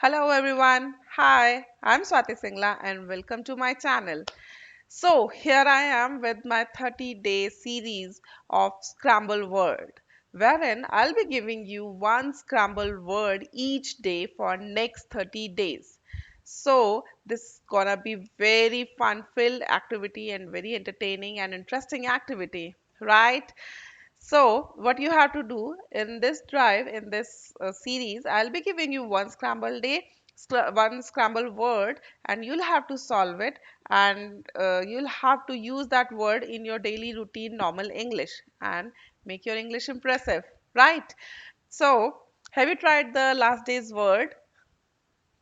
Hello everyone. Hi, I'm Swati Singla and welcome to my channel. So, here I am with my 30-day series of Scramble Word, wherein I'll be giving you one scrambled word each day for next 30 days. So, this is gonna be very fun-filled activity and very entertaining and interesting activity, right? So, what you have to do in this drive, in this series, I'll be giving you one scramble day, one scramble word, and you'll have to solve it, and you'll have to use that word in your daily routine, normal English, and make your English impressive, right? So, have you tried the last day's word?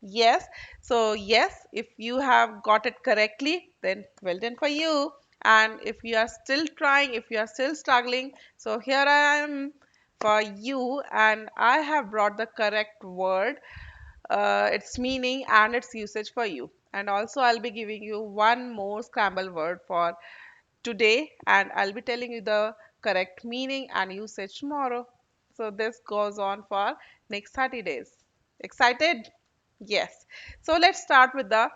Yes. So, yes, if you have got it correctly, then well done for you. And if you are still trying, if you are still struggling, so here I am for you, and I have brought the correct word, its meaning, and its usage for you. And also, I'll be giving you one more scramble word for today, and I'll be telling you the correct meaning and usage tomorrow. So, this goes on for next 30 days. Excited? Yes. So let's start with the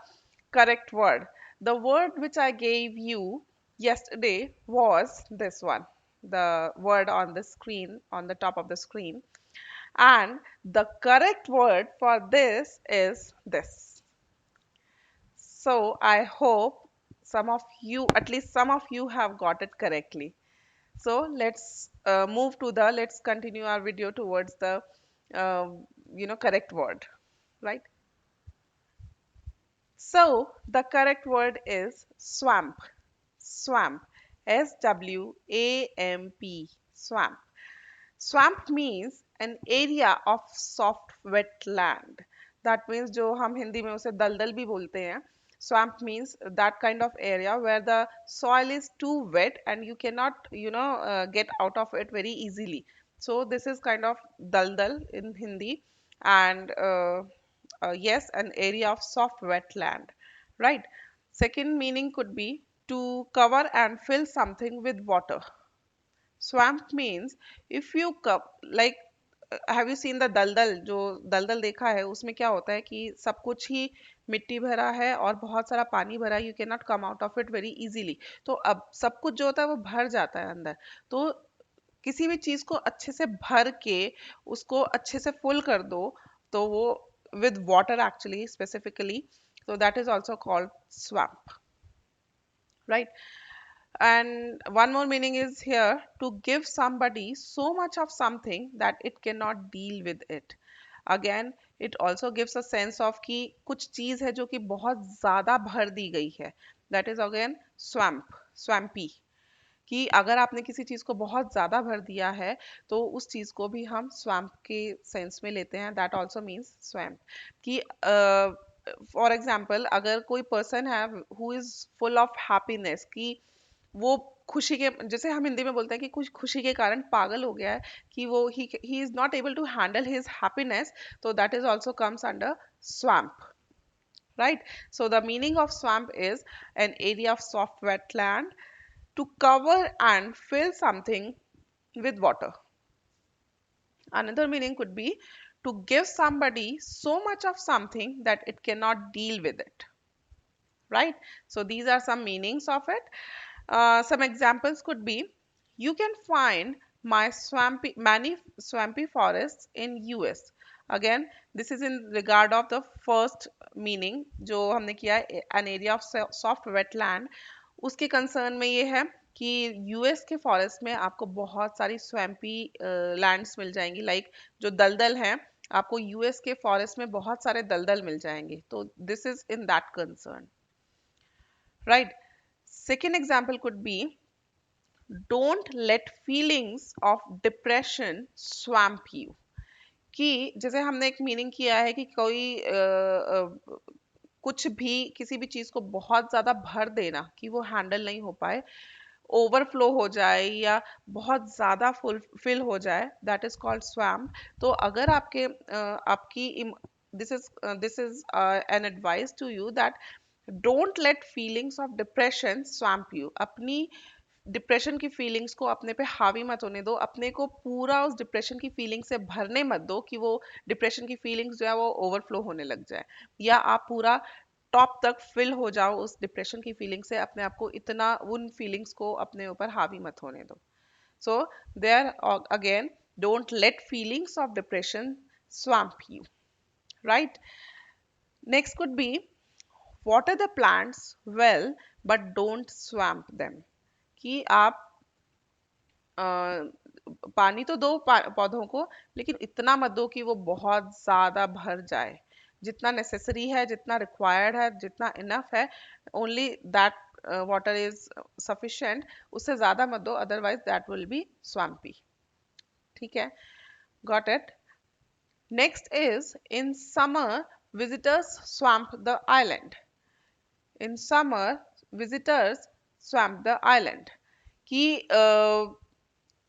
correct word. The word which I gave you yesterday was this one, the word on the screen, on the top of the screen. And the correct word for this is this. So I hope some of you, at least some of you, have got it correctly. So let's continue our video towards the, correct word, right? So the correct word is swamp. Swamp. SWAMP. Swamp. Swamp means an area of soft wet land. That means जो हम हिंदी में उसे दलदल भी बोलते हैं. Swamp means that kind of area where the soil is too wet and you cannot, get out of it very easily. So this is kind of daldal in Hindi, and yes, an area of soft wetland, right? Second meaning could be to cover and fill something with water. Swamp means if you like, have you seen the दलदल? जो दलदल देखा है उसमें क्या होता है कि सब कुछ ही मिट्टी भरा है और बहुत सारा पानी भरा है, you can not come out of it very easily. तो अब सब कुछ जो होता है वो भर जाता है अंदर. तो किसी भी चीज को अच्छे से भर के उसको अच्छे से फुल कर दो, तो वो with water actually specifically, so that is also called swamp, right? And one more meaning is here, to give somebody so much of something that it cannot deal with it. Again, it also gives a sense of कि कुछ चीज है जो कि बहुत ज्यादा भर दी गई है. That is again swamp, swampy. कि अगर आपने किसी चीज को बहुत ज्यादा भर दिया है तो उस चीज को भी हम स्वैम्प के सेंस में लेते हैं. That also means swamp. कि फॉर एग्जाम्पल अगर कोई पर्सन है who is full of happiness, कि वो खुशी के, जैसे हम हिंदी में बोलते हैं कि कुछ खुशी के कारण पागल हो गया है, कि वो ही is not able to handle his happiness, तो that is also comes under swamp, right? So the meaning of swamp is an area of soft wetland to cover and fill something with water. Another meaning could be to give somebody so much of something that it cannot deal with it. Right? So these are some meanings of it. Some examples could be, you can find many swampy forests in US. Again, this is in regard of the first meaning जो हमने किया है, an area of soft wetland. उसके concern में ये है कि US के फॉरेस्ट में आपको बहुत सारी स्वैम्पी लैंड्स मिल जाएंगी, लाइक जो दलदल हैं, आपको यूएस के फॉरेस्ट में बहुत सारे दलदल मिल जाएंगे. तो this is in that concern, right? Second example could be, don't let feelings of depression swamp you. कि जैसे हमने एक मीनिंग किया है कि कोई कुछ भी, किसी भी चीज को बहुत ज्यादा भर देना कि वो हैंडल नहीं हो पाए, ओवरफ्लो हो जाए या बहुत ज्यादा फुल फिल हो जाए, दैट इज कॉल्ड स्वैम्प. तो अगर आपकी this is an advice to you that don't let feelings of depression swamp you. अपनी डिप्रेशन की फीलिंग्स को अपने पे हावी मत होने दो, अपने को पूरा उस डिप्रेशन की फीलिंग से भरने मत दो कि वो डिप्रेशन की फीलिंग्स जो है वो ओवरफ्लो होने लग जाए, या आप पूरा टॉप तक फिल हो जाओ उस डिप्रेशन की फीलिंग से, अपने आप को इतना उन फीलिंग्स को अपने ऊपर हावी मत होने दो. So there again, don't let feelings of depression swamp you, right? Next could be, water the plants well but don't swamp them. कि आप अ, पानी तो दो पौधों को, लेकिन इतना मत दो कि वो बहुत ज्यादा भर जाए. जितना नेसेसरी है, जितना रिक्वायर्ड है, जितना इनफ है, only that water is sufficient. उससे ज्यादा मत दो, अदरवाइज दैट विल बी स्वाम्पी. ठीक है, got it. Next is, in summer visitors swamp the island. In summer, visitors swamp the island. कि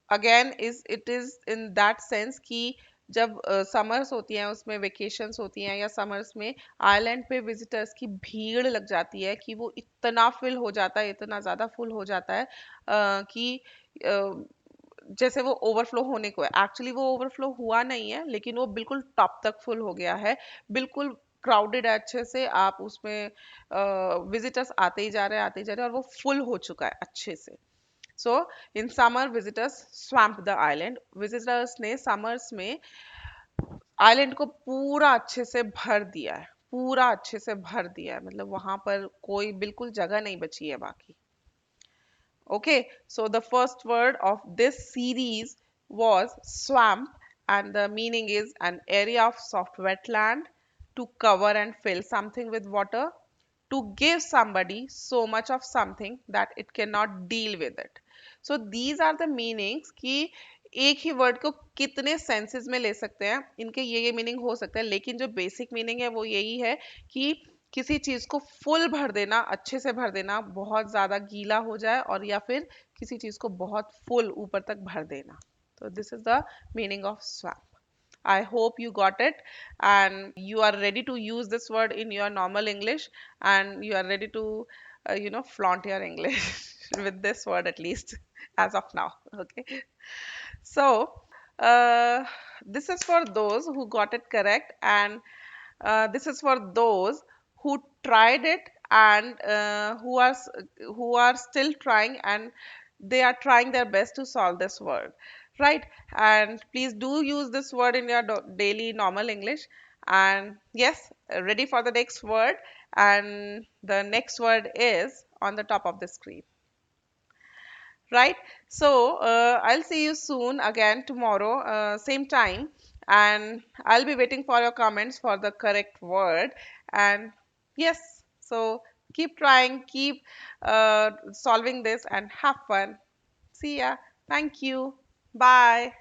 again is it is in that sense कि जब summers होती हैं, उसमें वेकेशंस होती हैं, या समर्स में आइलैंड पे विजिटर्स की भीड़ लग जाती है कि वो इतना फिल हो जाता है, इतना ज़्यादा फुल हो जाता है कि जैसे वो ओवरफ्लो होने को है. एक्चुअली वो ओवरफ्लो हुआ नहीं है, लेकिन वो बिल्कुल टॉप तक फुल हो गया है, बिल्कुल क्राउडेड है अच्छे से. आप उसमें विजिटर्स आते ही जा रहे हैं, आते ही जा रहे हैं, और वो फुल हो चुका है अच्छे से. So in summer visitors swamp the island. Visitors ने समर्स में आइलैंड को पूरा अच्छे से भर दिया है, पूरा अच्छे से भर दिया है, मतलब वहां पर कोई बिल्कुल जगह नहीं बची है बाकी. Okay, so the first word of this series was swamp, and the meaning is an area of soft wetland to cover and fill something with water, to give somebody so much of something that it cannot deal with it. So these are the meanings कि एक ही word को कितने senses में ले सकते हैं, इनके ये मीनिंग हो सकता है, लेकिन जो बेसिक मीनिंग है वो यही है कि किसी चीज को फुल भर देना, अच्छे से भर देना, बहुत ज्यादा गीला हो जाए, और या फिर किसी चीज को बहुत फुल ऊपर तक भर देना. तो this is the meaning of swamp. I hope you got it and you are ready to use this word in your normal English, and you are ready to flaunt your English with this word, at least as of now. Okay, so uh, this is for those who got it correct, and this is for those who tried it, and who are still trying, and they are trying their best to solve this word, right? And please do use this word in your daily normal English. And yes, ready for the next word, and the next word is on the top of the screen, right? So I'll see you soon again tomorrow, same time, and I'll be waiting for your comments for the correct word. And yes, so keep trying, keep solving this, and have fun. See ya. Thank you. Bye.